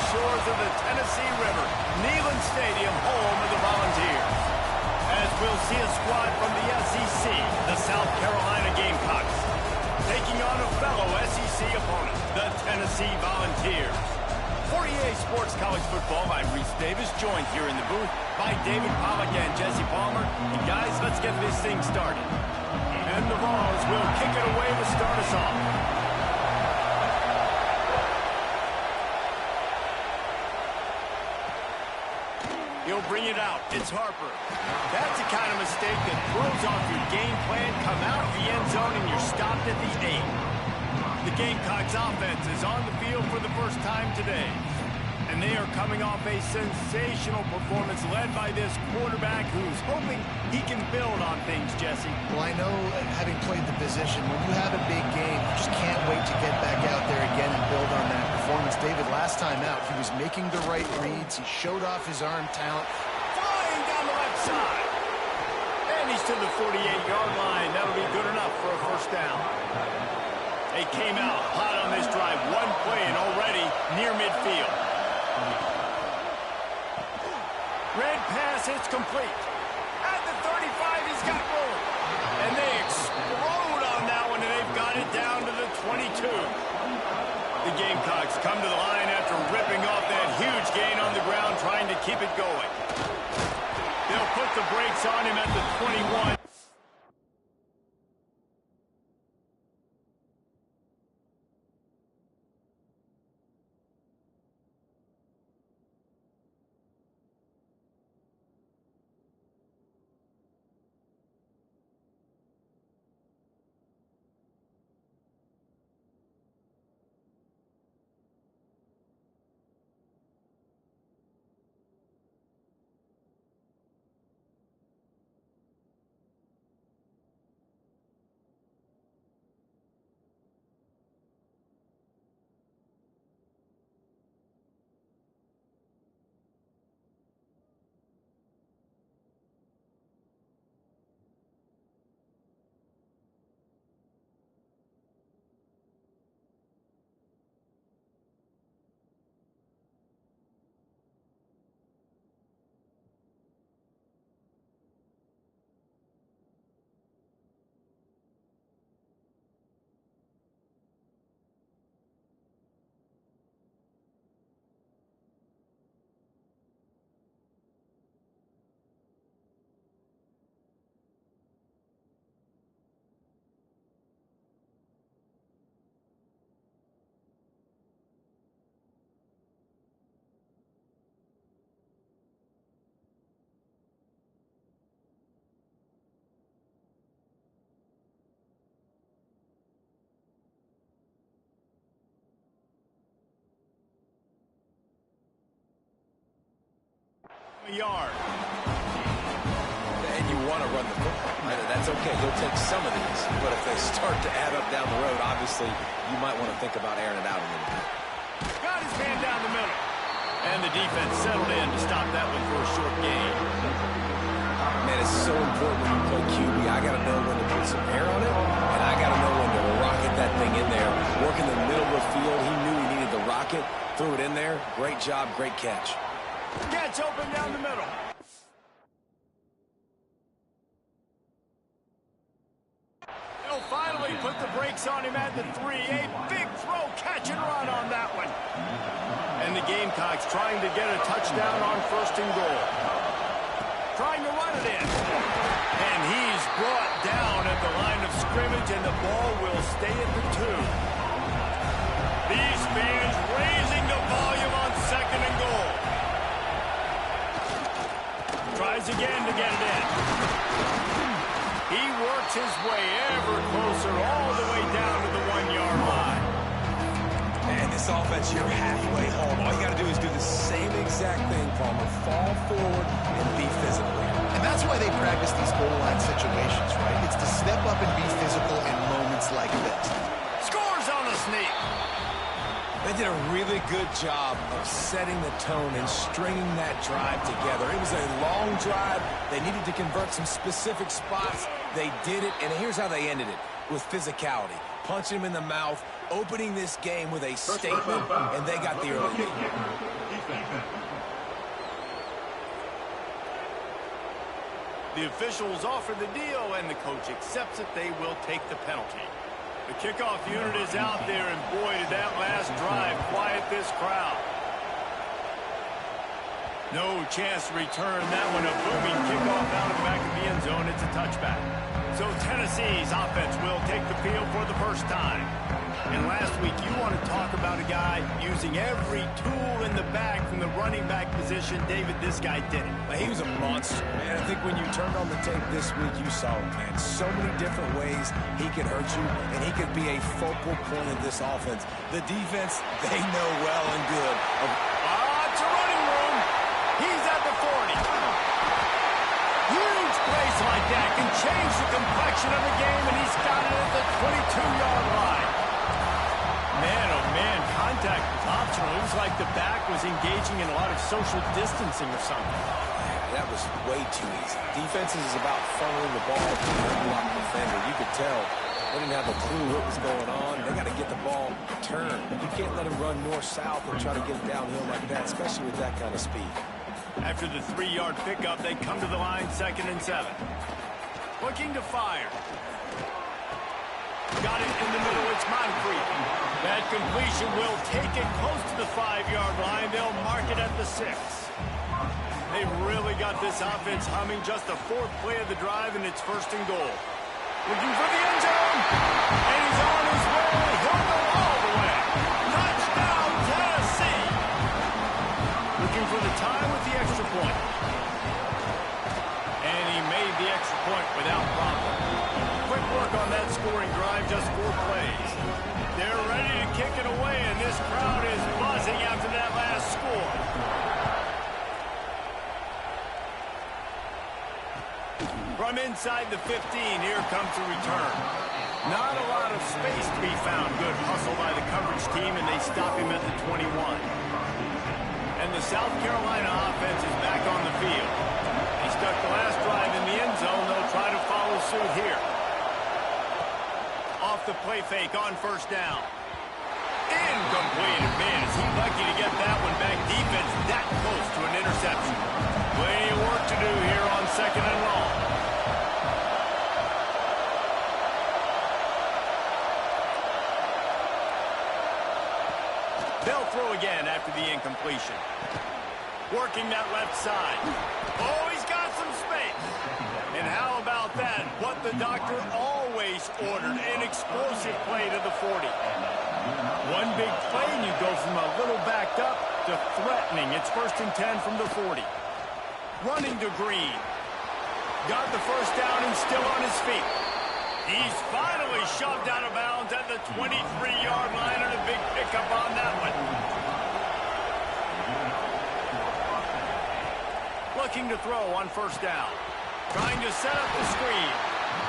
shores of the Tennessee River, Neyland Stadium, home of the Volunteers. As we'll see a squad from the SEC, the South Carolina Gamecocks, taking on a fellow SEC opponent, the Tennessee Volunteers. For EA Sports College Football, I'm Reese Davis, joined here in the booth by David Pollack and Jesse Palmer. And guys, let's get this thing started. And the Vols will kick it away to start us off. He'll bring it out. It's Harper. That's the kind of mistake that throws off your game plan. Come out of the end zone and you're stopped at the 8. The Gamecocks offense is on the field for the first time today. And they are coming off a sensational performance led by this quarterback who's hoping he can build on things, Jesse. Well, I know, having played the position, when you have a big game, you just can't wait to get back out there again and build on that performance. David, last time out, he was making the right reads. He showed off his arm talent. Flying down the left side. And he's to the 48-yard line. That'll be good enough for a first down. They came out hot on this drive. One play and already near midfield. Red pass, it's complete. At the 35, he's got room. And they explode on that one, and they've got it down to the 22. The Gamecocks come to the line after ripping off that huge gain on the ground, trying to keep it going. They'll put the brakes on him at the 21. Yard. And you want to run the football. That's okay. You'll take some of these. But if they start to add up down the road, obviously, you might want to think about airing it out a little bit. Got his man down the middle. And the defense settled in to stop that one for a short gain. Man, it's so important when you play QB. I got to know when to put some air on it, and I got to know when to rocket that thing in there. Work in the middle of the field. He knew he needed the rocket. Threw it in there. Great job. Great catch. Gets open down the middle. They'll finally put the brakes on him at the 3. A big throw, catch and run on that one. And the Gamecocks trying to get a touchdown on 1st and goal. Trying to run it in. And he's brought down at the line of scrimmage, and the ball will stay at the 2. These fans raising the volume on 2nd and goal. Tries again to get it in. He works his way ever closer all the way down to the 1-yard line. Man, this offense, you're halfway home. All you got to do is do the same exact thing, Palmer. Fall forward and be physical. And that's why they practice these goal line situations, right? It's to step up and be physical in moments like this. Scores on the sneak. They did a really good job of setting the tone and stringing that drive together. It was a long drive. They needed to convert some specific spots. They did it, and here's how they ended it, with physicality. Punching him in the mouth, opening this game with a statement, and they got the early lead. The officials offer the deal, and the coach accepts it. They will take the penalty. The kickoff unit is out there, and boy, did that last drive quiet this crowd. No chance to return that one. A booming kickoff out of the back of the end zone. It's a touchback. So Tennessee's offense will take the field for the first time. And last week, you want to talk about a guy using every tool in the bag from the running back position. David, this guy did it. He was a monster, man. I think when you turned on the tape this week, you saw it, man. So many different ways he could hurt you, and he could be a focal point of this offense. The defense, they know well and good. It's a running room. He's at the 40. Huge plays like that can change the complexion of the game, and he's got it at the 22-yard line. Man, oh man, contact was optional. It was like the back was engaging in a lot of social distancing or something. That was way too easy. Defenses is about funneling the ball to the unblock defender. You could tell they didn't have a clue what was going on. They got to get the ball turned. You can't let him run north-south and try to get it downhill like that, especially with that kind of speed. After the 3-yard pickup, they come to the line, 2nd and 7. Looking to fire. Got it in the middle. It's Moncrief. That completion will take it close to the 5-yard line. They'll mark it at the 6. They've really got this offense humming. Just the 4th play of the drive, and it's 1st and goal. Looking for the end zone. And he's on his way. He'll go all the way. Touchdown, Tennessee. Looking for the tie with the extra point. And he made the extra point without problem. Quick work on that scoring drive, just 4 plays. They're ready to kick it away, and this crowd is buzzing after that last score. From inside the 15, here comes the return. Not a lot of space to be found. Good hustle by the coverage team, and they stop him at the 21. And the South Carolina offense is back on the field. They stuck the last drive in the end zone. They'll try to follow suit here. Off the play fake on 1st down. Incomplete. Man, is he lucky to get that one back. Defense that close to an interception. Plenty of work to do here on 2nd and long. They'll throw again after the incompletion. Working that left side. Oh, he's got some space. And how about that? What the doctor always ordered, an explosive play to the 40. One big play, and you go from a little backed up to threatening. It's 1st and 10 from the 40. Running to Green. Got the 1st down and still on his feet. He's finally shoved out of bounds at the 23-yard line, and a big pickup on that one. Looking to throw on 1st down. Trying to set up the screen.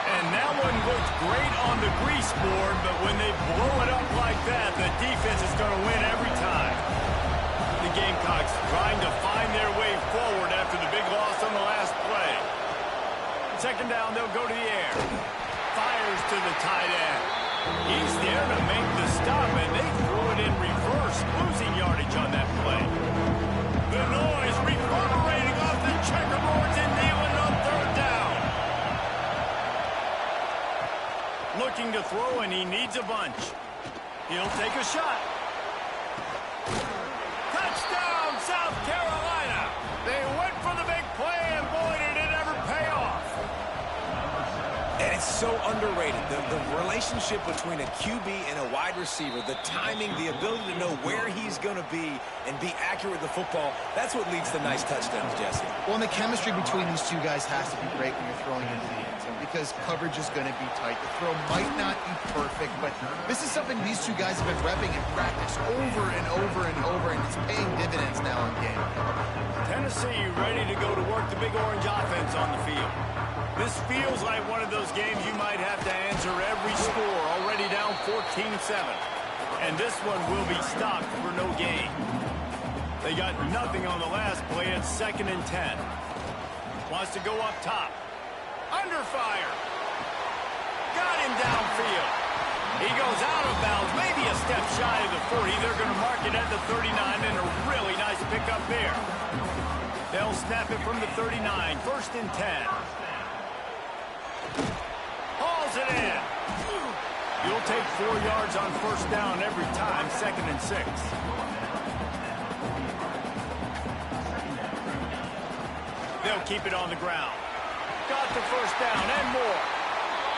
And that one looked great on the grease board, but when they blow it up like that, the defense is going to win every time. The Gamecocks trying to find their way forward after the big loss on the last play. 2nd down, they'll go to the air. Fires to the tight end. He's there to make the stop, and they threw it in reverse, losing yardage on that play. The noise reverberating off the checkerboards in Neyland on 3rd down. Looking to throw, and he needs a bunch. He'll take a shot. Touchdown, South Carolina. They went for the big play, and boy, did it ever pay off. And it's so underrated. The relationship between a QB and a wide receiver, the timing, the ability to know where he's going to be and be accurate with the football, that's what leads to nice touchdowns, Jesse. Well, and the chemistry between these two guys has to be great when you're throwing into the end zone because coverage is going to be tight. The throw might not be perfect, but this is something these two guys have been repping in practice over and over and over, and it's paying dividends now in game. Tennessee ready to go to work the Big Orange offense on the field. This feels like one of those games you might have to answer every score, already down 14-7. And this one will be stopped for no gain. They got nothing on the last play. It's 2nd and 10. Wants to go up top. Under fire. Got him downfield. He goes out of bounds, maybe a step shy of the 40. They're going to mark it at the 39, and a really nice pickup there. They'll snap it from the 39, 1st and 10. Hauls it in. You'll take 4 yards on 1st down every time, 2nd and 6. They'll keep it on the ground. Got the 1st down and more.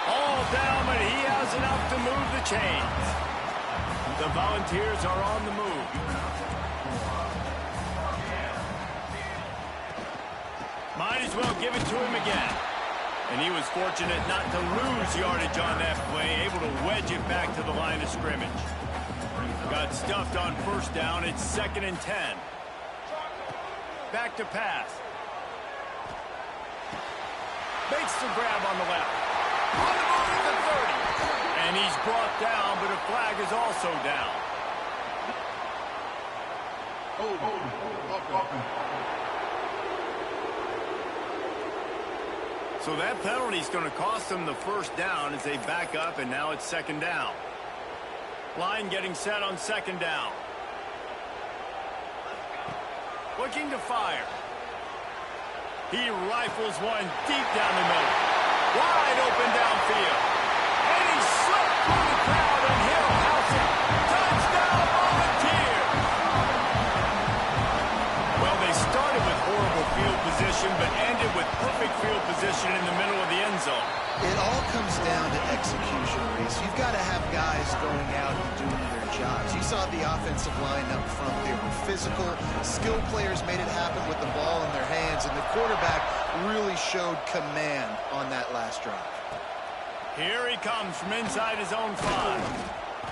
All down, but he has enough to move the chains. The Volunteers are on the move. Might as well give it to him again. And he was fortunate not to lose yardage on that play, able to wedge it back to the line of scrimmage. Got stuffed on 1st down. It's 2nd and 10. Back to pass. Makes the grab on the left. On the move at the 30. And he's brought down, but a flag is also down. So that penalty is going to cost them the 1st down as they back up, and now it's 2nd down. Line getting set on 2nd down. Looking to fire. He rifles one deep down the middle. Wide open downfield. And he slipped through the crowd, and he'll house it. Touchdown, Volunteers! Well, they started with horrible field position, but ended with perfect field position in the middle of the end zone. It all comes down to execution, Reese. You've got to have guys going out and doing their jobs. You saw the offensive line up front. They were physical. Skilled players made it happen with the ball in their hands, and the quarterback really showed command on that last drive. Here he comes from inside his own 5.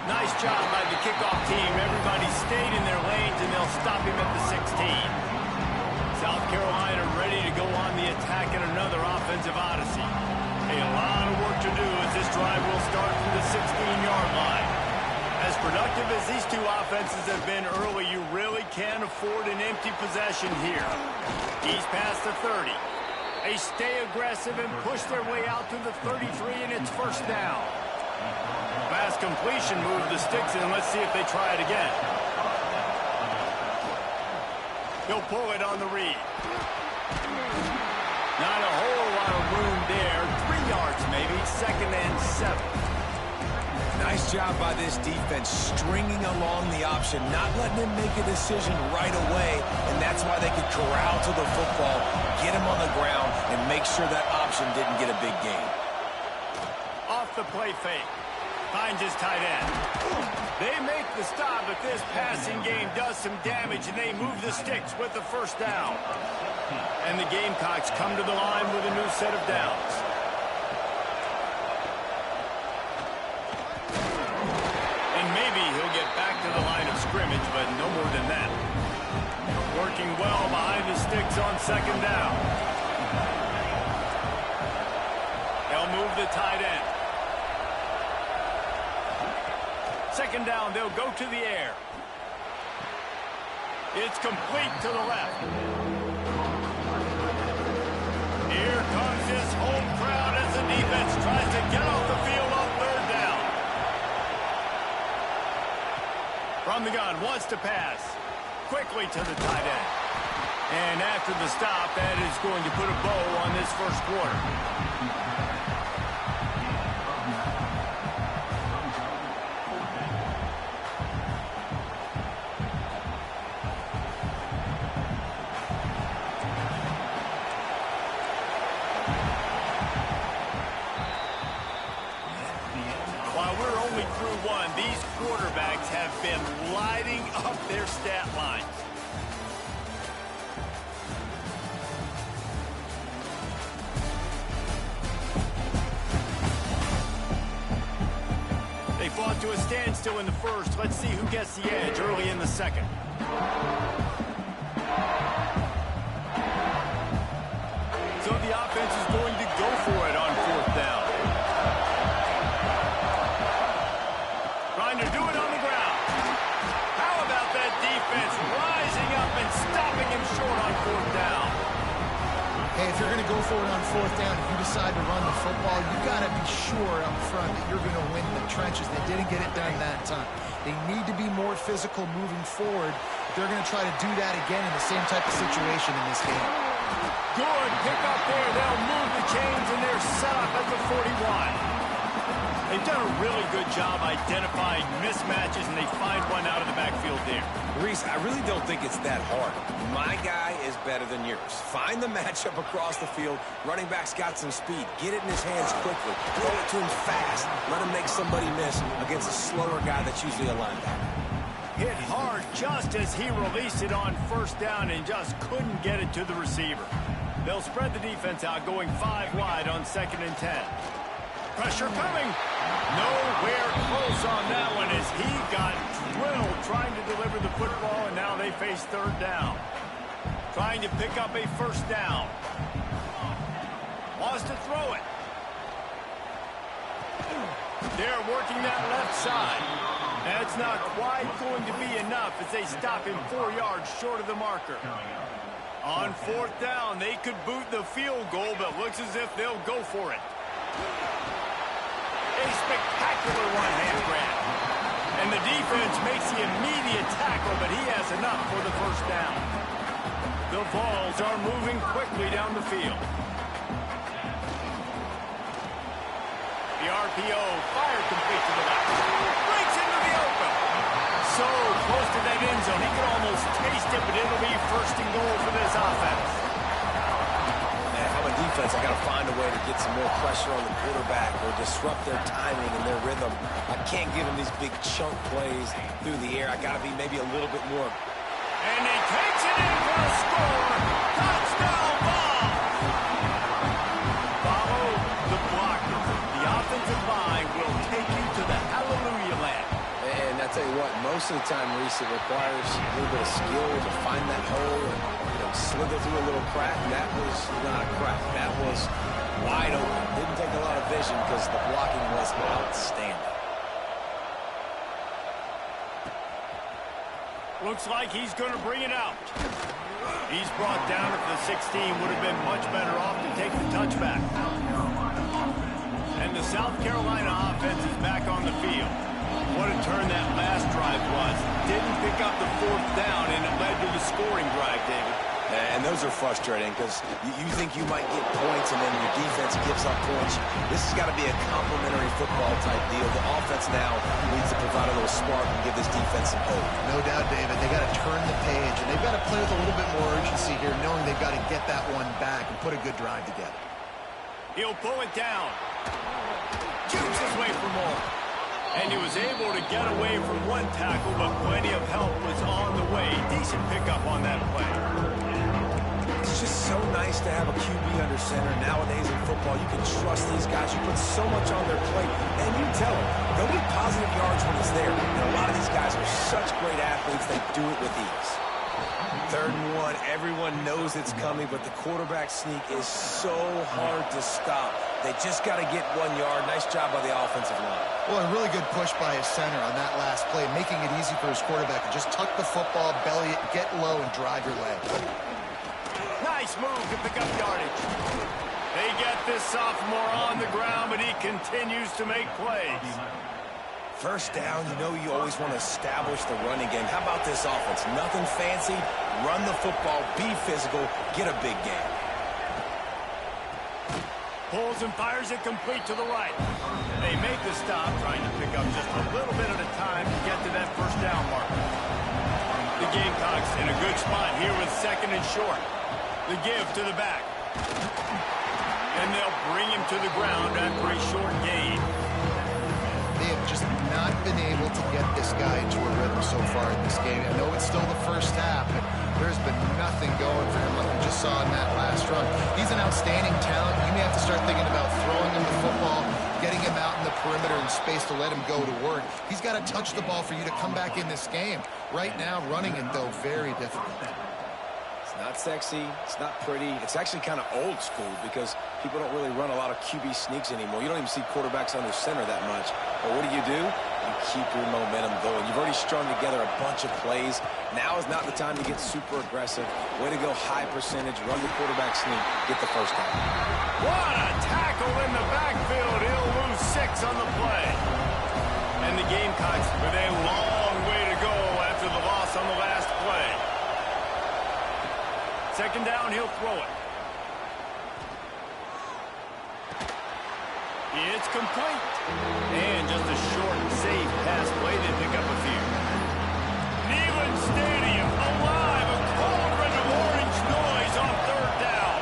Nice job by the kickoff team. Everybody stayed in their lanes, and they'll stop him at the 16. South Carolina ready to go on the attack in another offensive odyssey. A lot of work to do as this drive will start from the 16-yard line. As productive as these two offenses have been early, you really can't afford an empty possession here. He's past the 30. They stay aggressive and push their way out to the 33, and it's 1st down. Pass completion, move the sticks, and let's see if they try it again. He'll pull it on the read. Not a whole lot of room there. 3 yards maybe, 2nd and 7. Nice job by this defense stringing along the option, not letting him make a decision right away, and that's why they could corral to the football, get him on the ground, and make sure that option didn't get a big gain. Off the play fake. Finds his tight end. They make the stop, but this passing game does some damage, and they move the sticks with the 1st down. And the Gamecocks come to the line with a new set of downs. And maybe he'll get back to the line of scrimmage, but no more than that. Working well behind the sticks on 2nd down. They'll move the tight end. 2nd down, they'll go to the air. It's complete to the left. Here comes his home crowd as the defense tries to get off the field on 3rd down. From the gun, wants to pass. Quickly to the tight end. And after the stop, that is going to put a bow on this 1st quarter. These quarterbacks have been lighting up their stat lines. They fought to a standstill in the 1st. Let's see who gets the edge early in the 2nd. So the offense is going to go for it on 4th down. To do it on the ground. How about that defense rising up and stopping him short on 4th down? Hey, if you're going to go for it on 4th down, if you decide to run the football, you got to be sure up front that you're going to win the trenches. They didn't get it done that time. They need to be more physical moving forward. They're going to try to do that again in the same type of situation in this game. Good pick up there. They'll move the chains, and they're set up at the 41. They've done a really good job identifying mismatches, and they find one out of the backfield there. Reese, I really don't think it's that hard. My guy is better than yours. Find the matchup across the field. Running back's got some speed. Get it in his hands quickly. Throw it to him fast. Let him make somebody miss against a slower guy that's usually a linebacker. Hit hard just as he released it on first down and just couldn't get it to the receiver. They'll spread the defense out, going 5 wide on 2nd and 10. Pressure coming. Nowhere close on that one as he got drilled trying to deliver the football, and now they face 3rd down. Trying to pick up a 1st down. Wants to throw it. They're working that left side. That's not quite going to be enough as they stop him 4 yards short of the marker. On 4th down, they could boot the field goal, but looks as if they'll go for it. A spectacular one-hand grab. And the defense makes the immediate tackle, but he has enough for the 1st down. The Vols are moving quickly down the field. The RPO, fire complete to the left. Breaks into the open. So close to that end zone, he could almost taste it, but it'll be 1st and goal for this offense. Defense, I got to find a way to get some more pressure on the quarterback or disrupt their timing and their rhythm. I can't give them these big chunk plays through the air. I got to be maybe a little bit more. And he takes it in for a score. Touchdown ball. Follow the blocker. The offensive line will take you to the hallelujah land. And I tell you what, most of the time, Reese, it requires a little bit of skill to find that hole and slither through a little crack. That was not a crack. That was wide open. Didn't take a lot of vision because the blocking was outstanding. Looks like he's going to bring it out. He's brought down at the 16. Would have been much better off to take the touchback. And the South Carolina offense is back on the field. What a turn that last drive was. Didn't pick up the 4th down, and it led to the scoring drive, David. And those are frustrating because you think you might get points and then your defense gives up points. This has got to be a complementary football type deal. The offense now needs to provide a little spark and give this defense some hope. No doubt, David. They got to turn the page, and they've got to play with a little bit more urgency here, knowing they've got to get that one back and put a good drive together. He'll pull it down. Jukes his way for more. And he was able to get away from one tackle, but plenty of help was on the way. Decent pickup on that play. It's just so nice to have a QB under center. Nowadays in football, you can trust these guys. You put so much on their plate, and you tell them, they'll get positive yards when it's there. And a lot of these guys are such great athletes, they do it with ease. 3rd and 1, everyone knows it's coming, but the quarterback sneak is so hard to stop. They just got to get 1 yard. Nice job by the offensive line. Well, a really good push by his center on that last play, making it easy for his quarterback to just tuck the football, belly it, get low, and drive your leg. Nice move to pick up yardage. They get this sophomore on the ground, but he continues to make plays. 1st down, you know you always want to establish the running game. How about this offense? Nothing fancy. Run the football, be physical, get a big gain. Pulls and fires it complete to the right. They make the stop, trying to pick up just a little bit at a time to get to that 1st down marker. The Gamecocks in a good spot here with 2nd and short. The give to the back. And they'll bring him to the ground after a short gain. They have just not been able to get this guy into a rhythm so far in this game. I know it's still the 1st half, but there's been nothing going for him like we just saw in that last run. He's an outstanding talent. You may have to start thinking about throwing him the football, getting him out in the perimeter in space to let him go to work. He's got to touch the ball for you to come back in this game. Right now, running it, though, very difficult. Not sexy, it's not pretty. It's actually kind of old school because people don't really run a lot of QB sneaks anymore. You don't even see quarterbacks under center that much. But what do? You keep your momentum going. You've already strung together a bunch of plays. Now is not the time to get super aggressive. Way to go high percentage, run the quarterback sneak, get the 1st down. What a tackle in the backfield. He'll lose 6 on the play. And the Gamecocks with a long second down, he'll throw it. It's complete. And just a short, safe pass play. They pick up a few. Neyland Stadium alive. A cauldron of orange noise on third down.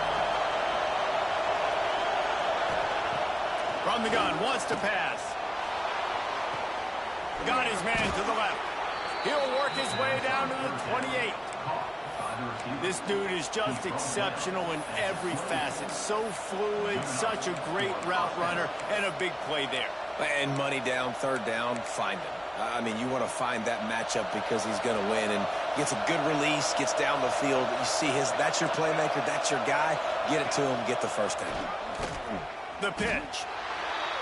From the gun, wants to pass. Got his man to the left. He'll work his way down to the 28. This dude is just exceptional in every facet. So fluid, such a great route runner, and a big play there. And money down, third down, find him. I mean, you want to find that matchup because he's going to win. And gets a good release, gets down the field. You see that's your playmaker, that's your guy. Get it to him, get the first down. The pitch.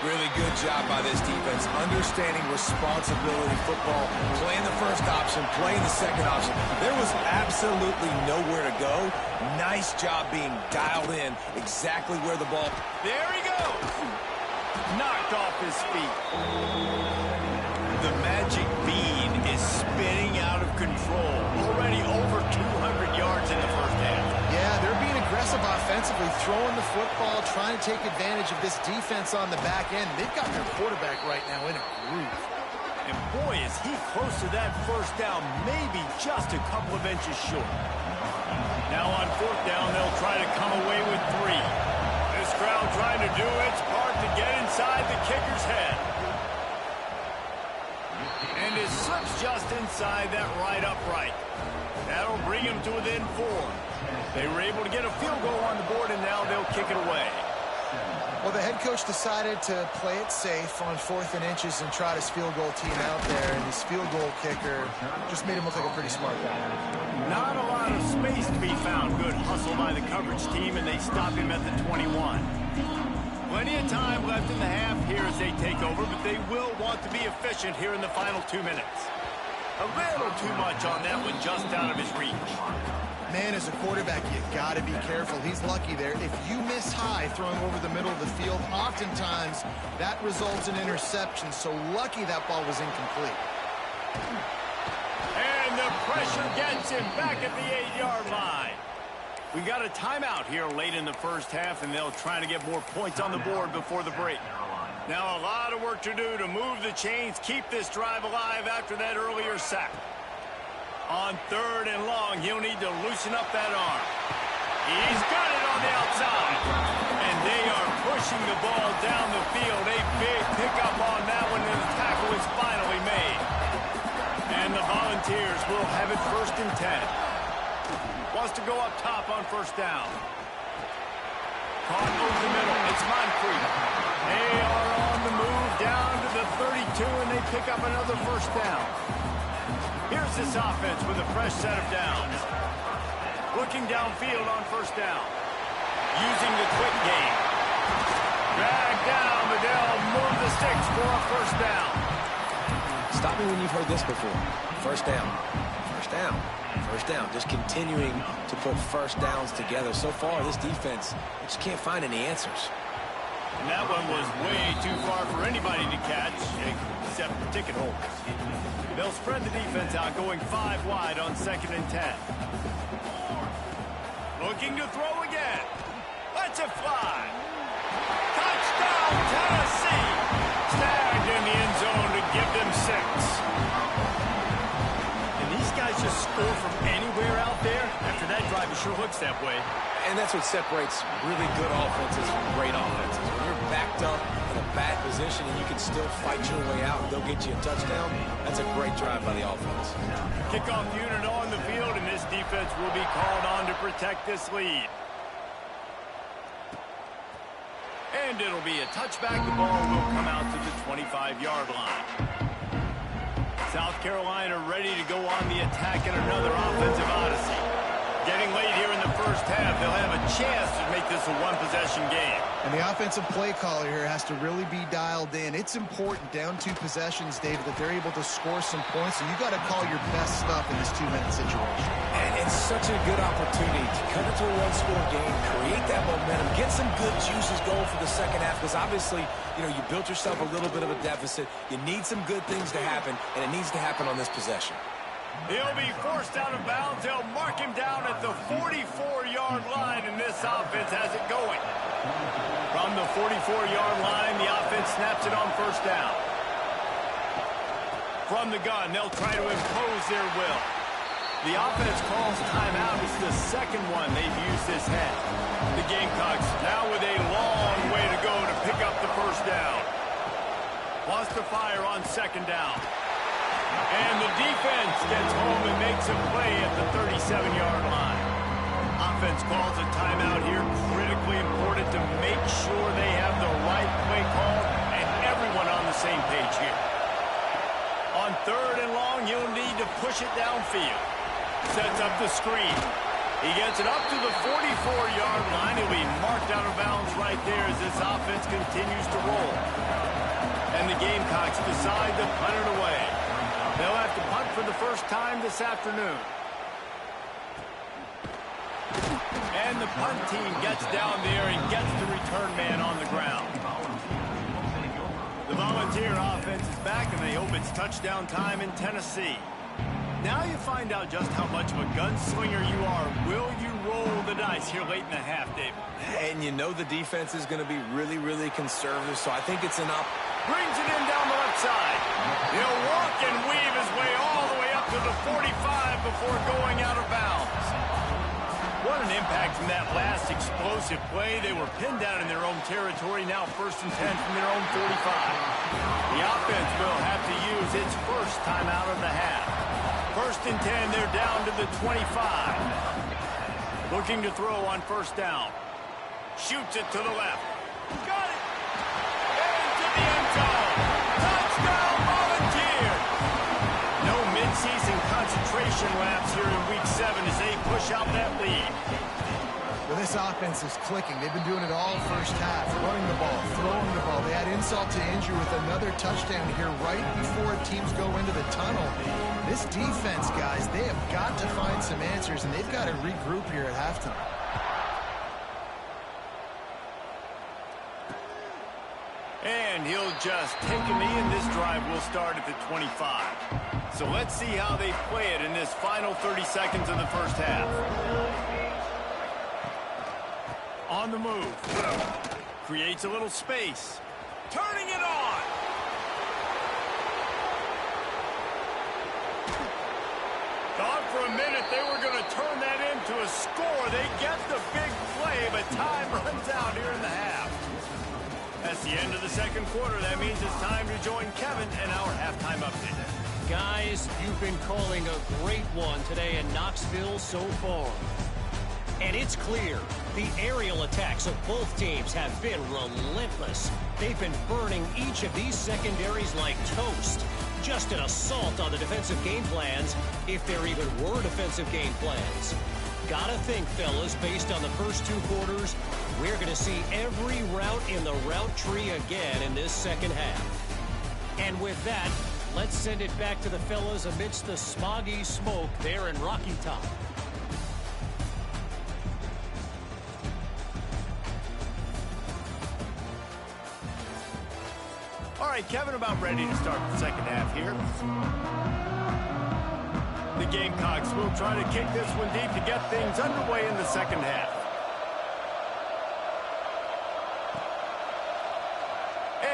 Really good job by this defense, understanding responsibility football, playing the first option, playing the second option. There was absolutely nowhere to go. Nice job being dialed in exactly where the ball. There he goes. Knocked off his feet. The magic bean is spinning out of control. Already over 200 yards in the first half. Yeah, they're being aggressive offensively, throwing the football, trying to take advantage of this defense on the back end. They've got their quarterback right now in a groove. And boy, is he close to that first down, maybe just a couple of inches short. Now on fourth down, they'll try to come away with 3. This crowd trying to do its part to get inside the kicker's head. And it slips just inside that right upright. That'll bring him to within 4. They were able to get a field goal on the board, and now they'll kick it away. Well, the head coach decided to play it safe on 4th and inches and trot his field goal team out there, and his field goal kicker just made him look like a pretty smart guy. Not a lot of space to be found. Good hustle by the coverage team, and they stop him at the 21. Plenty of time left in the half here as they take over, but they will want to be efficient here in the final 2 minutes. A little too much on that one, just out of his reach. Man, as a quarterback, you got to be careful. He's lucky there. If you miss high throwing over the middle of the field, oftentimes that results in interception. So lucky that ball was incomplete. And the pressure gets him back at the 8-yard line. We got a timeout here late in the first half, and they'll try to get more points on the board before the break. Now a lot of work to do to move the chains, keep this drive alive after that earlier sack. On 3rd and long, he'll need to loosen up that arm. He's got it on the outside. And they are pushing the ball down the field. A big pickup on that one, and the tackle is finally made. And the Volunteers will have it 1st and 10. Wants to go up top on 1st down. Caught over the middle. It's Moncrief. They are on the move down to the 32, and they pick up another 1st down. Here's this offense with a fresh set of downs. Looking downfield on 1st down. Using the quick game. Drag down, but they'll move the sticks for a 1st down. Stop me when you've heard this before. 1st down. 1st down. 1st down. Just continuing to put 1st downs together. So far, this defense just can't find any answers. And that one was way too far for anybody to catch, except for ticket holders. They'll spread the defense out, going 5 wide on 2nd and 10. Looking to throw again. Let's it fly. Touchdown, Tennessee. Snagged in the end zone to give them 6. And these guys just score from anywhere out there. After that drive, it sure looks that way. And that's what separates really good offenses from great offenses. When you're backed up in a bad position and you can still fight your way out and they'll get you a touchdown, that's a great drive by the offense. Kickoff unit on the field, and this defense will be called on to protect this lead. And it'll be a touchback. The ball will come out to the 25-yard line. South Carolina ready to go on the attack in another offensive odyssey. Getting late here in the first half, they'll have a chance to make this a one-possession game. And the offensive play caller here has to really be dialed in. It's important, down 2 possessions, David, that they're able to score some points, and you got to call your best stuff in this 2-minute situation. And it's such a good opportunity to cut into a one-score game, create that momentum, get some good juices going for the second half, because obviously, you built yourself a little bit of a deficit. You need some good things to happen, and it needs to happen on this possession. He'll be forced out of bounds. They'll mark him down at the 44-yard line, and this offense has it going. From the 44-yard line, the offense snaps it on first down. From the gun, they'll try to impose their will. The offense calls timeout. It's the second one they've used this half. The Gamecocks now with a long way to go to pick up the first down. Wants to fire on second down. And the defense gets home and makes a play at the 37-yard line. Offense calls a timeout here. Critically important to make sure they have the right play call and everyone on the same page here. On third and long, you'll need to push it downfield. Sets up the screen. He gets it up to the 44-yard line. He'll be marked out of bounds right there as this offense continues to roll. And the Gamecocks decide to punt it away. They'll have to punt for the first time this afternoon. And the punt team gets down there and gets the return man on the ground. The Volunteer offense is back, and they hope it's touchdown time in Tennessee. Now you find out just how much of a gunslinger you are. Will you roll the dice here late in the half, David? And you know the defense is going to be really, really conservative, so I think it's enough. Brings it in down the left side. He'll walk and weave his way all the way up to the 45 before going out of bounds. What an impact from that last explosive play. They were pinned down in their own territory, now 1st and 10 from their own 45. The offense will have to use its first timeout of the half. 1st and 10, they're down to the 25. Looking to throw on first down. Shoots it to the left. Got it! Into the end zone. Touchdown, Volunteer! No midseason concentration laps here in Week 7 as they push out that lead. Well, this offense is clicking. They've been doing it all first half, running the ball, throwing the ball. They had insult to injury with another touchdown here right before teams go into the tunnel. This defense, guys, they have got to find some answers, and they've got to regroup here at halftime. And he'll just take a knee, and this drive will start at the 25. So let's see how they play it in this final 30 seconds of the first half. On the move. Creates a little space. Turning it on. Thought for a minute they were going to turn that into a score. They get the big play, but time runs out here in the half. That's the end of the second quarter. That means it's time to join Kevin in our halftime update. Guys, you've been calling a great one today in Knoxville so far. And it's clear, the aerial attacks of both teams have been relentless. They've been burning each of these secondaries like toast. Just an assault on the defensive game plans, if there even were defensive game plans. Gotta think, fellas, based on the first 2 quarters, we're going to see every route in the route tree again in this second half. And with that, let's send it back to the fellas amidst the smoggy smoke there in Rocky Top. All right, Kevin, about ready to start the second half here. The Gamecocks will try to kick this one deep to get things underway in the second half.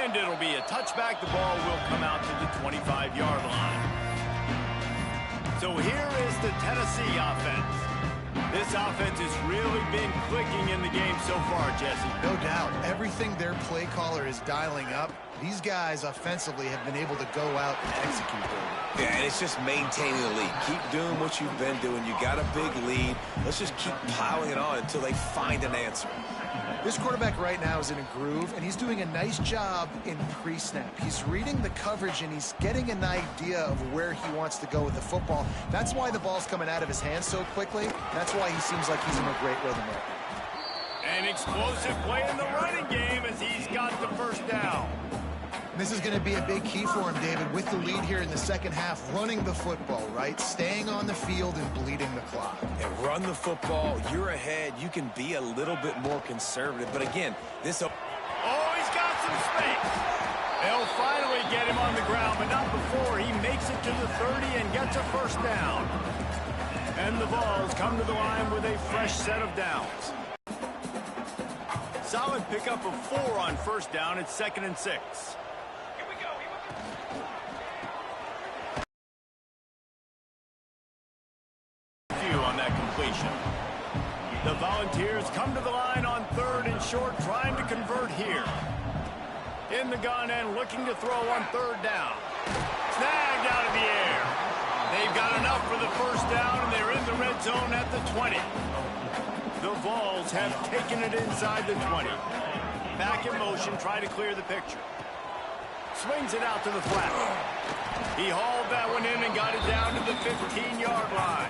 And it'll be a touchback. The ball will come out to the 25-yard line. So here is the Tennessee offense. This offense has really been clicking in the game so far, Jesse. No doubt. Everything their play caller is dialing up, these guys offensively have been able to go out and execute them. Yeah, and it's just maintaining the lead. Keep doing what you've been doing. You got a big lead. Let's just keep plowing it on until they find an answer. This quarterback right now is in a groove, and he's doing a nice job in pre-snap. He's reading the coverage, and he's getting an idea of where he wants to go with the football. That's why the ball's coming out of his hands so quickly. That's why he seems like he's in a great rhythm right now. An explosive play in the running game as he's got the first down. This is going to be a big key for him, David, with the lead here in the second half, running the football, right? Staying on the field and bleeding the clock. And run the football. You're ahead. You can be a little bit more conservative. But again, this... Oh, he's got some space. They'll finally get him on the ground, but not before he makes it to the 30 and gets a first down. And the Vols come to the line with a fresh set of downs. Solid pickup of 4 on first down. It's 2nd and 6. On that completion. The Volunteers come to the line on 3rd and short, trying to convert here. In the gun and looking to throw on 3rd down. Snagged out of the air. They've got enough for the first down, and they're in the red zone at the 20. The Vols have taken it inside the 20. Back in motion, try to clear the picture. Swings it out to the flat. He hauled that one in and got it down to the 15-yard line.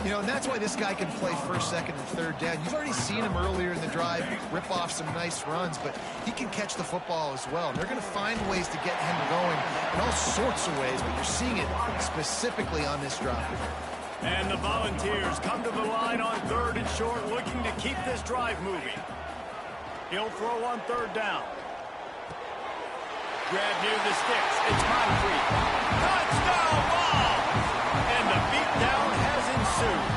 You know, and that's why this guy can play 1st, 2nd, and 3rd down. You've already seen him earlier in the drive rip off some nice runs, but he can catch the football as well. And they're going to find ways to get him going in all sorts of ways, but you're seeing it specifically on this drive. And the Volunteers come to the line on 3rd and short, looking to keep this drive moving. He'll throw on 3rd down. Grab near the sticks. It's Moncrief. Touchdown ball! And the beatdown has ensued.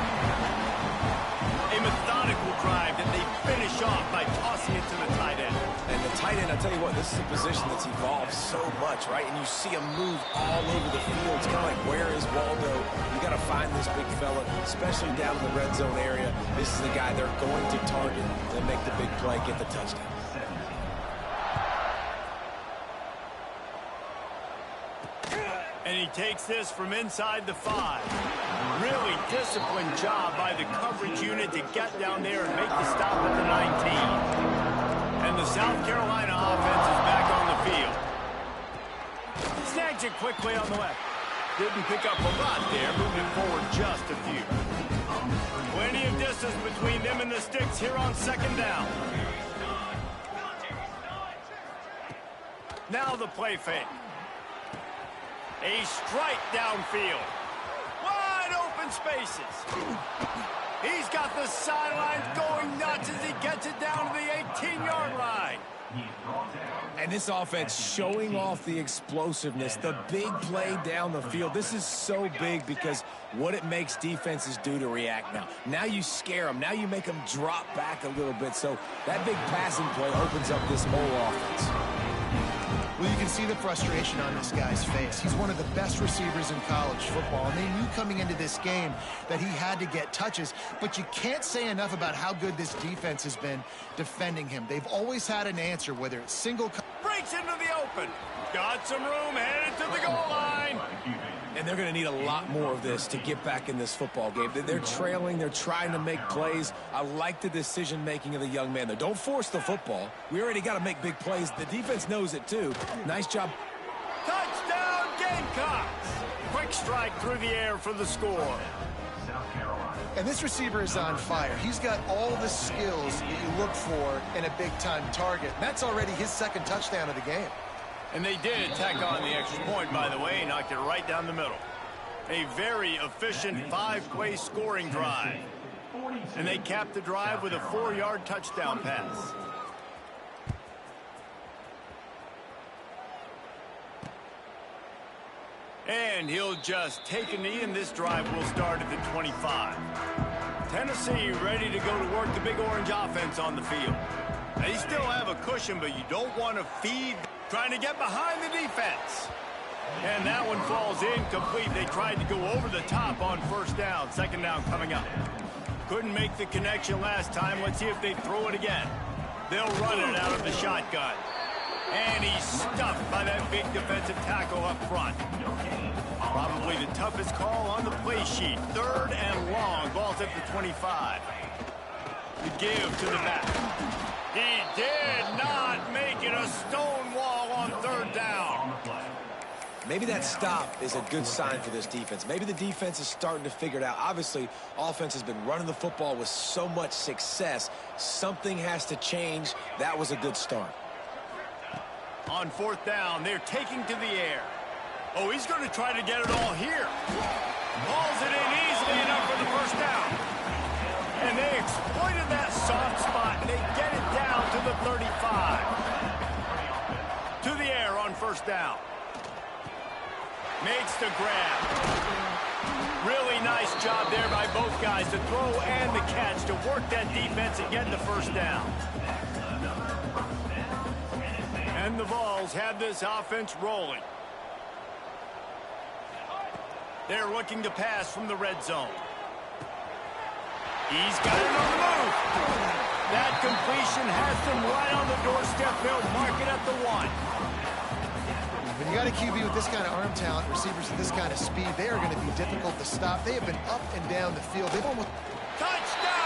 A methodical drive that they finish off by tossing it to the tight end. And the tight end, I'll tell you what, this is a position that's evolved so much, right? And you see him move all over the field. It's kind of like, where is Waldo? You got to find this big fella, especially down in the red zone area. This is the guy they're going to target and make the big play, get the touchdown. And he takes this from inside the 5. Really disciplined job by the coverage unit to get down there and make the stop at the 19. And the South Carolina offense is back on the field. Snags it quickly on the left. Didn't pick up a lot there, moving forward just a few. Plenty of distance between them and the sticks here on 2nd down. Now the play fake. A strike downfield. Wide open spaces. He's got the sidelines going nuts as he gets it down to the 18-yard line. And this offense showing off the explosiveness, the big play down the field. This is so big because what it makes defenses do to react now. Now you scare them. Now you make them drop back a little bit. So that big passing play opens up this whole offense. Well, you can see the frustration on this guy's face. He's one of the best receivers in college football, and they knew coming into this game that he had to get touches, but you can't say enough about how good this defense has been defending him. They've always had an answer, whether it's single... Breaks into the open. Got some room, headed to the goal line. And they're going to need a lot more of this to get back in this football game. They're trailing. They're trying to make plays. I like the decision-making of the young man, though. Don't force the football. We already got to make big plays. The defense knows it, too. Nice job. Touchdown, Gamecocks. Quick strike through the air for the score. And this receiver is on fire. He's got all the skills that you look for in a big-time target. That's already his 2nd touchdown of the game. And they did tack on the extra point, by the way, knocked it right down the middle. A very efficient 5-play scoring drive. And they capped the drive with a 4-yard touchdown pass. And he'll just take a knee, and this drive will start at the 25. Tennessee ready to go to work the Big Orange offense on the field. They still have a cushion, but you don't want to feed... Trying to get behind the defense. And that one falls incomplete. They tried to go over the top on 1st down. 2nd down coming up. Couldn't make the connection last time. Let's see if they throw it again. They'll run it out of the shotgun. And he's stuffed by that big defensive tackle up front. Probably the toughest call on the play sheet. 3rd and long. Ball's at the 25. To give to the back. He did not make it a stone wall on 3rd down. Maybe that stop is a good sign for this defense. Maybe the defense is starting to figure it out. Obviously, offense has been running the football with so much success. Something has to change. That was a good start. On 4th down, they're taking to the air. Oh, he's going to try to get it all here. Hauls it in easily enough for the 1st down. And they exploited that soft spot, and they get it down to the 35. first down. Makes the grab. Really nice job there by both guys, the throw and the catch, to work that defense and get the first down. And the Vols have this offense rolling. They're looking to pass from the red zone. He's got it on the move. That completion has them right on the doorstep. They'll mark it at the 1. When you got a QB with this kind of arm talent, receivers with this kind of speed, they are going to be difficult to stop. They have been up and down the field. They've almost... Touchdown!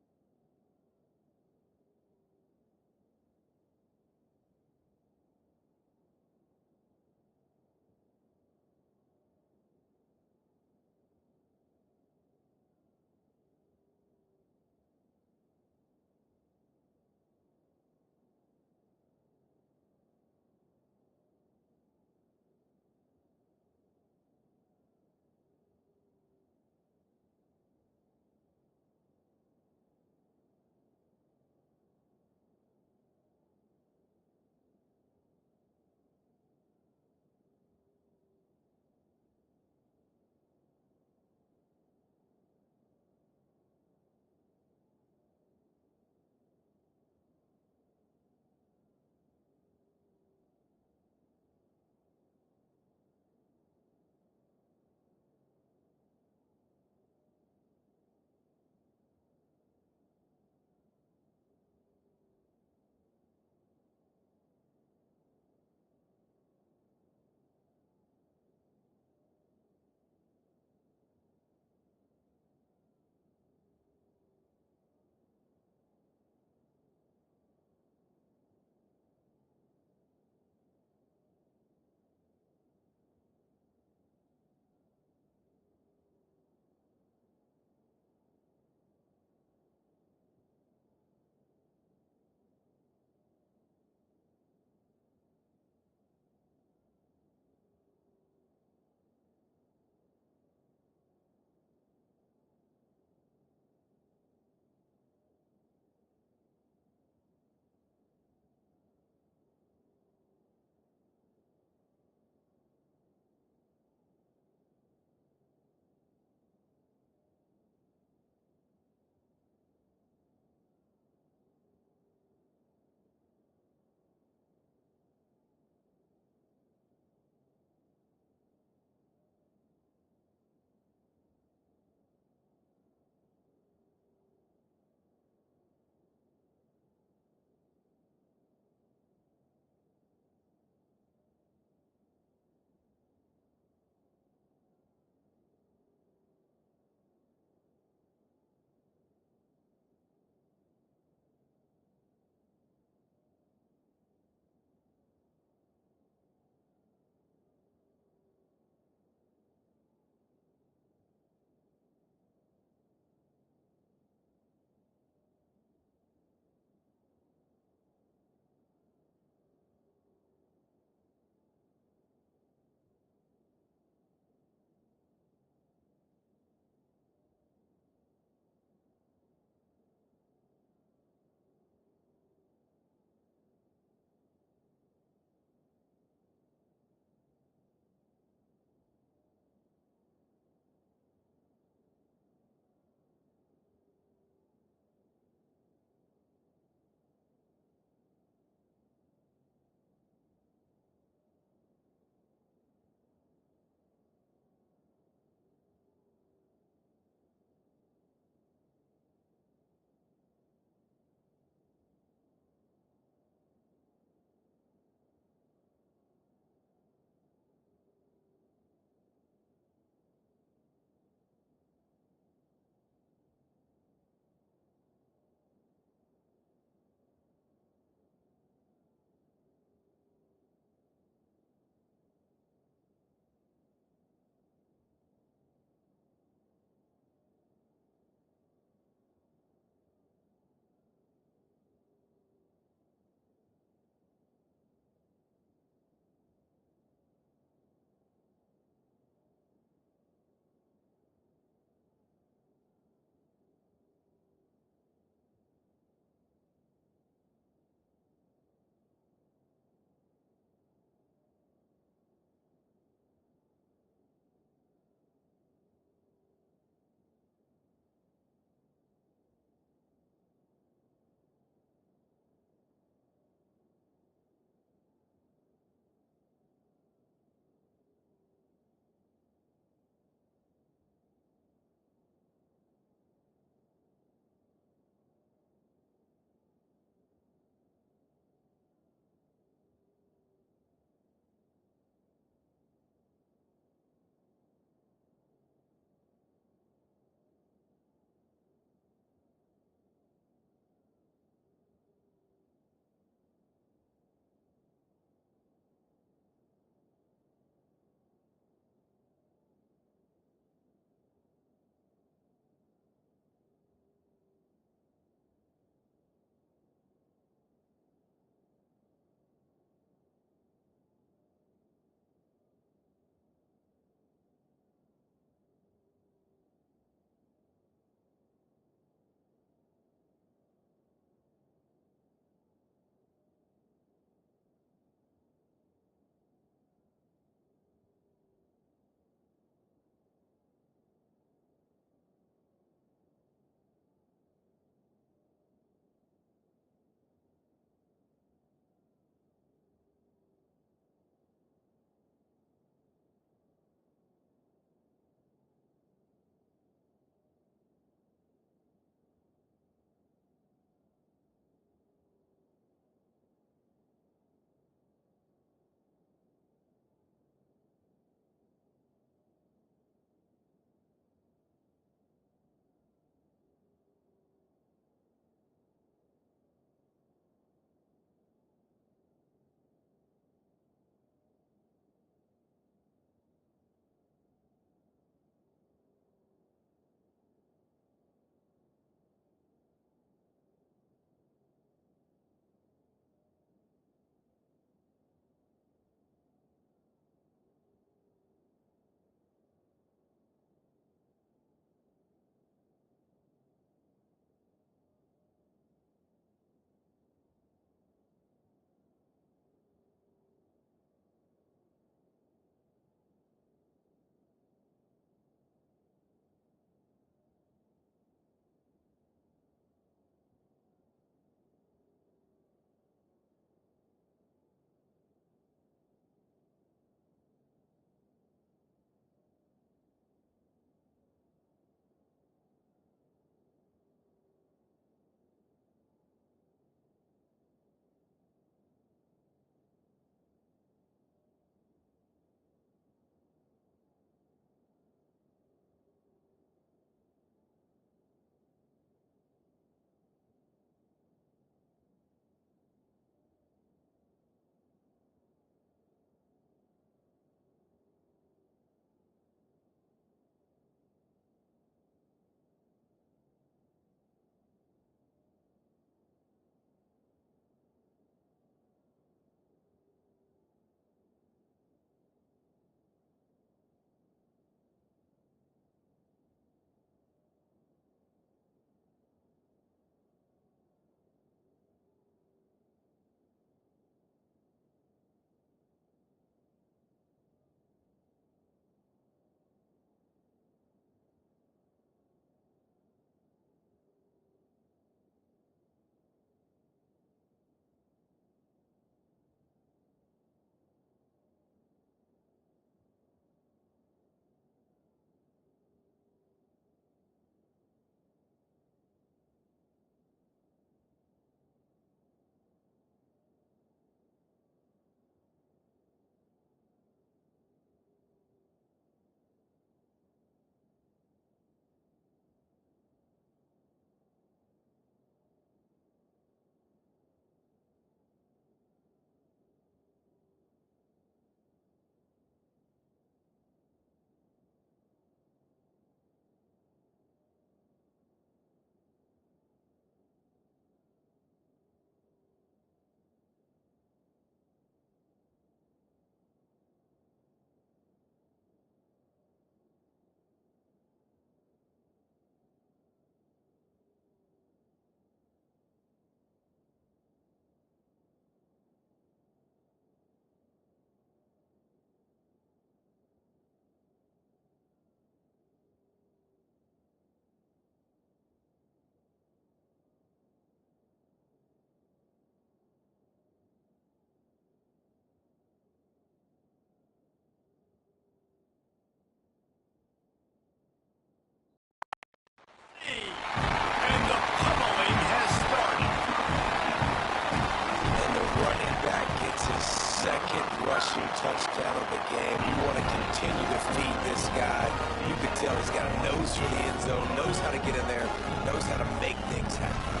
rushing touchdown of the game. You want to continue to feed this guy. You can tell he's got a nose for the end zone, knows how to get in there, knows how to make things happen.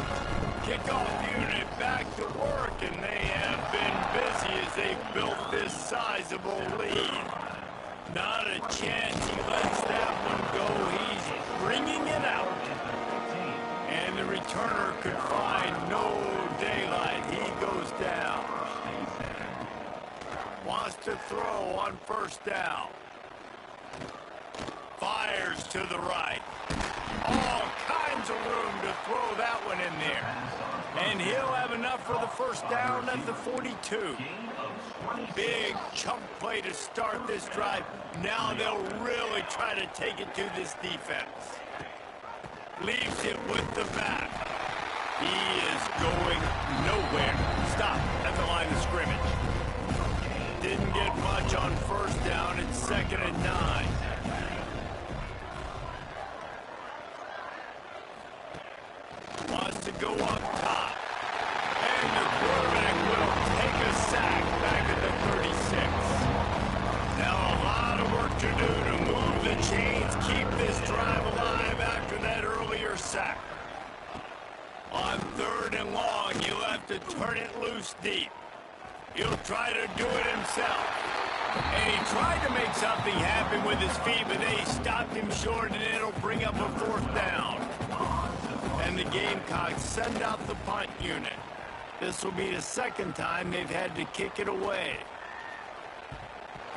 Kickoff unit back to work, and they have been busy as they've built this sizable lead. Not a chance he lets that one go. He's bringing it out. And the returner could find no daylight. He goes down. Wants to throw on first down. Fires to the right. All kinds of room to throw that one in there. And he'll have enough for the first down at the 42. Big chunk play to start this drive. Now they'll really try to take it to this defense. Leaves it with the back. He is going nowhere. Stop at the line of scrimmage. Didn't get much on first down. It's 2nd and 9. Wants to go up top. And the quarterback will take a sack back at the 36. Now a lot of work to do to move the chains, keep this drive alive after that earlier sack. On 3rd and long, you'll have to turn it loose deep. He'll try to do it himself. And he tried to make something happen with his feet, but they stopped him short, and it'll bring up a 4th down. And the Gamecocks send out the punt unit. This will be the 2nd time they've had to kick it away.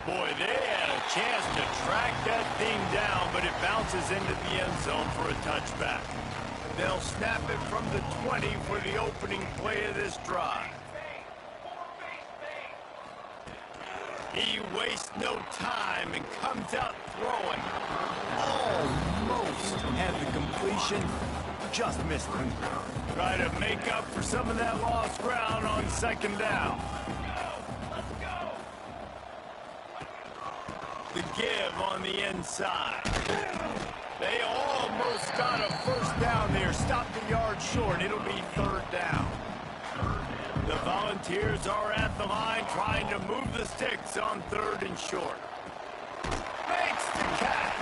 Boy, they had a chance to track that thing down, but it bounces into the end zone for a touchback. They'll snap it from the 20 for the opening play of this drive. He wastes no time and comes out throwing. Almost had the completion. Just missed him. Try to make up for some of that lost ground on 2nd down. The give on the inside. They almost got a first down there. Stopped a yard short. It'll be 3rd down. The Volunteers are at the line trying to move the sticks on 3rd and short. Makes the catch.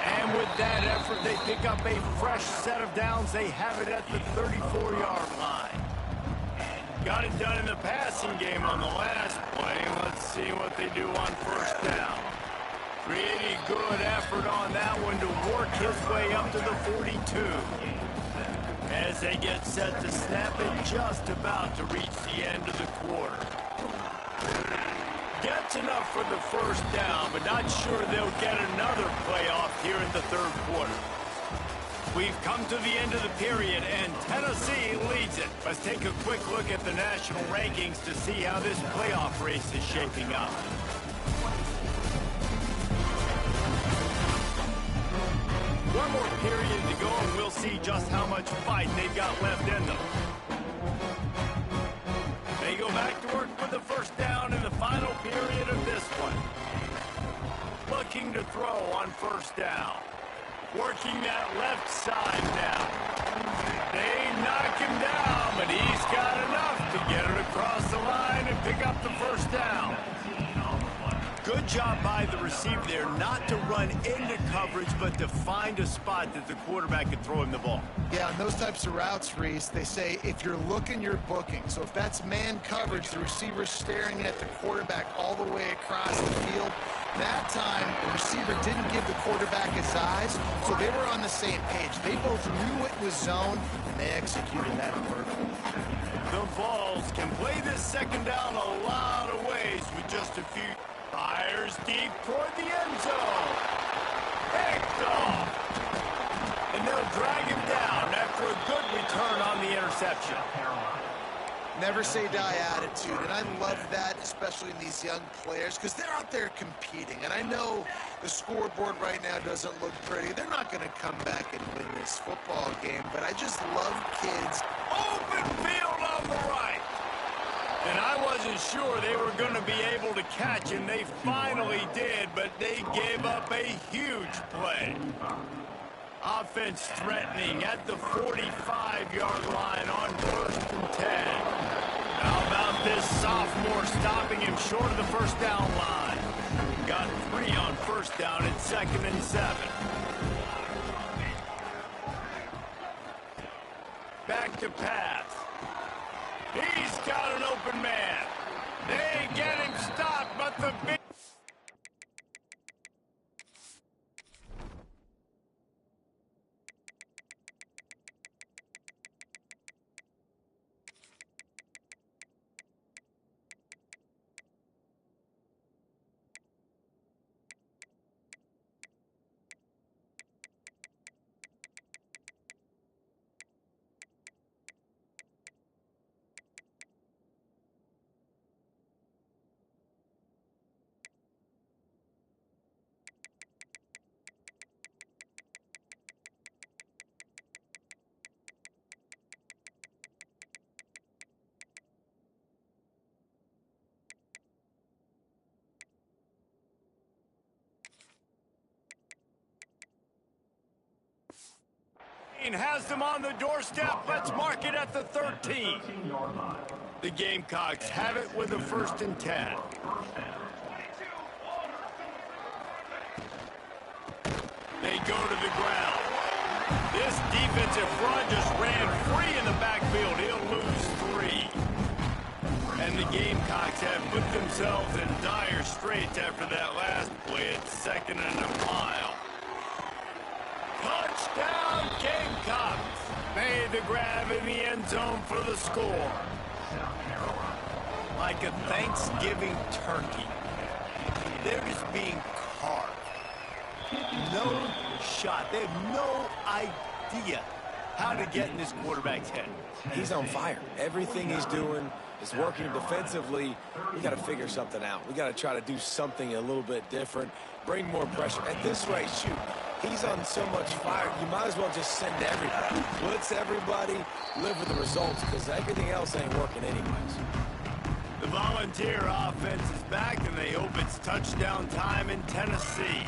And with that effort, they pick up a fresh set of downs. They have it at the 34-yard line. Got it done in the passing game on the last play. Let's see what they do on first down. Pretty good effort on that one to work his way up to the 42. As they get set to snap it, just about to reach the end of the quarter. Gets enough for the first down, but not sure they'll get another playoff here in the 3rd quarter. We've come to the end of the period, and Tennessee leads it. Let's take a quick look at the national rankings to see how this playoff race is shaping up. One more period to go, and we'll see just how much fight they've got left in them. They go back to work with the first down in the final period of this one. Looking to throw on first down. Working that left side now. They knock him down, but he's got enough to get it across the line and pick up the first down. Good job by the receiver there not to run into coverage, but to find a spot that the quarterback could throw him the ball. Yeah, on those types of routes, Reese, they say if you're looking, you're booking. So if that's man coverage, the receiver's staring at the quarterback all the way across the field. That time, the receiver didn't give the quarterback his eyes, so they were on the same page. They both knew it was zone, and they executed that perfectly. The Vols can play this 2nd down a lot of ways with just a few. Fires deep toward the end zone. Picked off. And they'll drag him down after a good return on the interception. Never say die attitude, and I love that, especially in these young players, because they're out there competing. And I know the scoreboard right now doesn't look pretty. They're not going to come back and win this football game, but I just love kids. Open field on the right. And I wasn't sure they were going to be able to catch him. They finally did, but they gave up a huge play. Offense threatening at the 45-yard line on 1st and 10. How about This sophomore stopping him short of the first down line. Got 3 on first down at 2nd and 7. Back to pass. He's got an open man. They get him stopped, but the big... has them on the doorstep. Let's mark it at the 13. The Gamecocks have it with a 1st and 10. They go to the ground. This defensive front just ran free in the backfield. He'll lose 3. And the Gamecocks have put themselves in dire straits after that last play. It's 2nd and a mile. Touchdown, Gamecocks! Made the grab in the end zone for the score. Like a Thanksgiving turkey, they're just being carved. No shot. They have no idea how to get in this quarterback's head. He's on fire. Everything he's doing is working defensively. We got to figure something out. We got to try to do something a little bit different, bring more pressure. At this rate, shoot, he's on so much fire, you might as well just send everybody. Blitz everybody, live with the results, because everything else ain't working anyways. The Volunteer offense is back, and they hope it's touchdown time in Tennessee.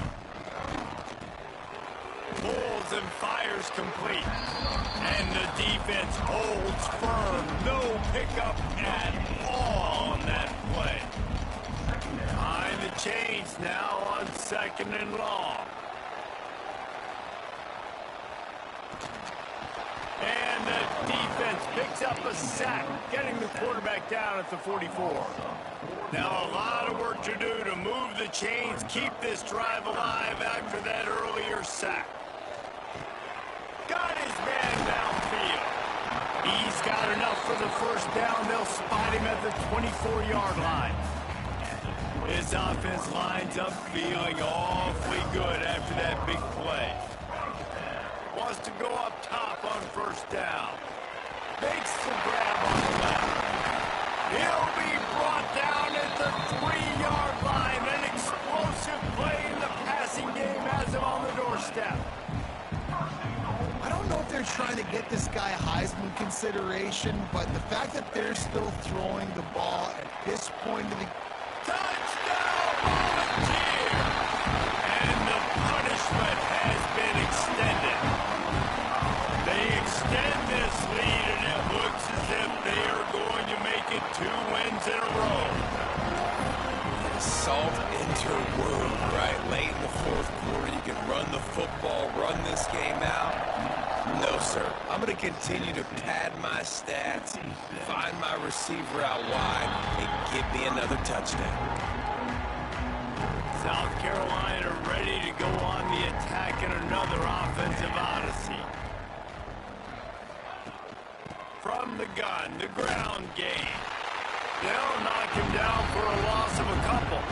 Pulls and fires complete. And the defense holds firm. No pickup at all on that play. Behind the chains now on 2nd and long. And the defense picks up a sack, getting the quarterback down at the 44. Now a lot of work to do to move the chains, keep this drive alive after that earlier sack. Got his man downfield. He's got enough for the first down. They'll spot him at the 24-yard line. His offense lines up feeling awfully good after that big play. Wants to go up top on first down. Makes the grab on the left. He'll be brought down at the 3-yard line. An explosive play in the passing game has him on the doorstep. I don't know if they're trying to get this guy Heisman consideration, but the fact that they're still throwing the ball at this point of the... Touchdown, Volunteer! And the punishment has been extended. They extend this lead, and it looks as if they are going to make it 2 wins in a row. Salt into a wound, right? Late in the 4th quarter, you can run the football, run this game out. No, sir. I'm going to continue to pad my stats, find my receiver out wide, and give me another touchdown. South Carolina ready to go on the attack in another offensive odyssey. From the gun, the ground game. They'll knock him down for a loss of a couple.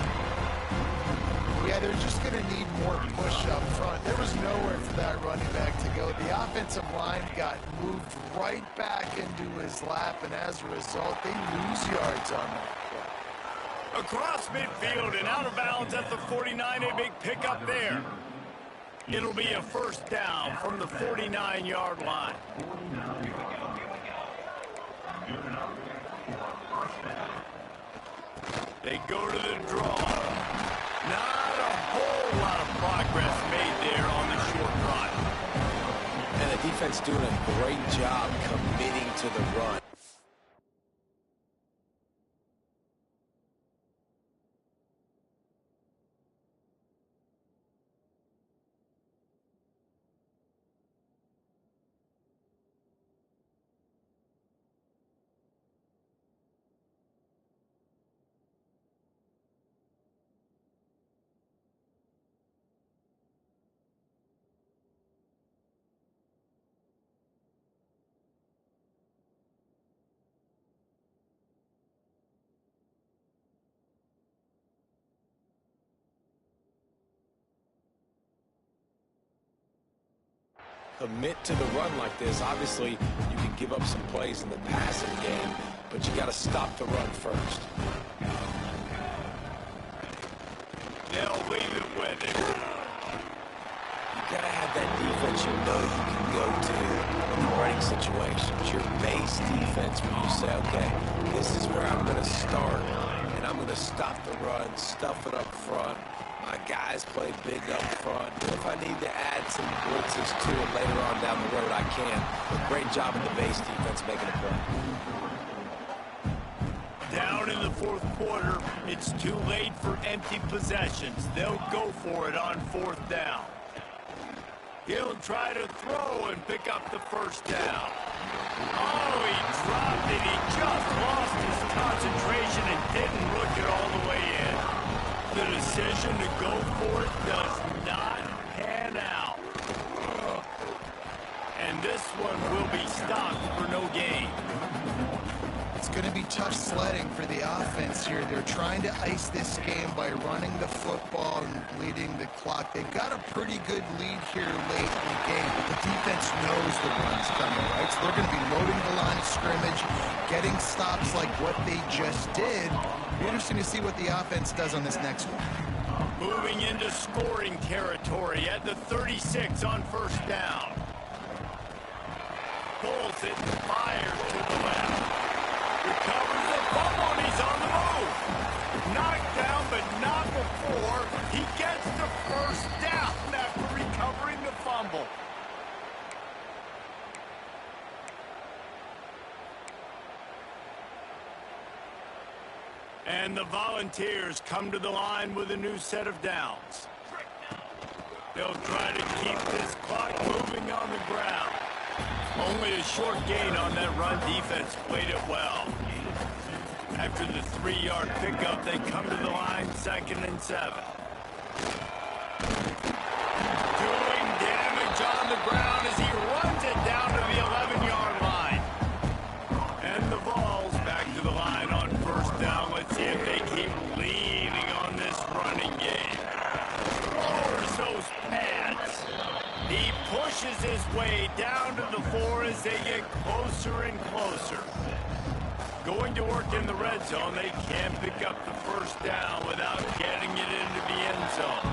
Yeah, they're just going to need more push up front. There was nowhere for that running back to go. The offensive line got moved right back into his lap, and as a result, they lose yards on that play. Across midfield and out of bounds at the 49, a big pickup there. It'll be a first down from the 49-yard line. They go to the draw. Not a whole lot of progress made there on the short run. And the defense doing a great job committing to the run. commit to the run like this. Obviously, you can give up some plays in the passing game, but you got to stop the run first. They'll leave it with it. You got to have that defense you know you can go to in the running situations. Your base defense where you say, okay, this is where I'm going to start, and I'm going to stop the run, stuff it up front. My guys play big up front. If I need to add some blitzes to it later on down the road, I can. But great job in the base defense making a play. Down in the fourth quarter, it's too late for empty possessions. They'll go for it on fourth down. He'll try to throw and pick up the first down. Oh, he dropped it. He just lost his concentration and didn't look it all the way in. The decision to go for it does not pan out. And this one will be stopped for no gain. It's going to be tough sledding for the offense here. They're trying to ice this game by running the football and bleeding the clock. They've got a pretty good lead here late in the game, but the defense knows the run's coming, right? So they're going to be loading the line of scrimmage, getting stops like what they just did. It'll be interesting to see what the offense does on this next one. Moving into scoring territory at the 36 on first down. Pulls it, fires to the left. Recovers the fumble, and he's on the move. Knocked down, but not before. He gets the first down after recovering the fumble. And the Volunteers come to the line with a new set of downs. They'll try to keep this clock moving on the ground. Only a short gain on that run. Defense played it well. After the 3-yard pickup, they come to the line, 2nd and 7. Doing damage on the ground as he runs it down to the 11-yard line. And the Vols back to the line on first down. Let's see if they keep leaning on this running game. Lowers those pads. He pushes his way down to the 4 as they get closer and closer. Going to work in the red zone, they can't pick up the first down without getting it into the end zone.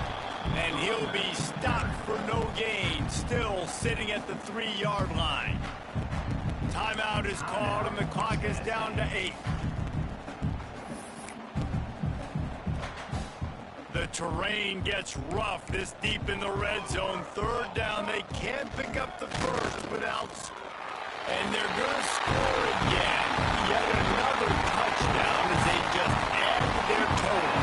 And he'll be stopped for no gain, still sitting at the 3-yard line. Timeout is called and the clock is down to 8. The terrain gets rough this deep in the red zone. 3rd down, they can't pick up the first without... And they're going to score again. Yet another touchdown as they just add to their total.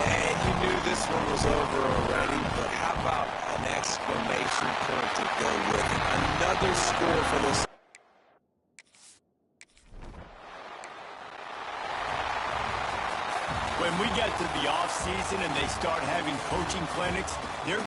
And you knew this one was over already, but how about an exclamation point to go with it? Another score for this. When we get to the offseason and they start having coaching clinics, they're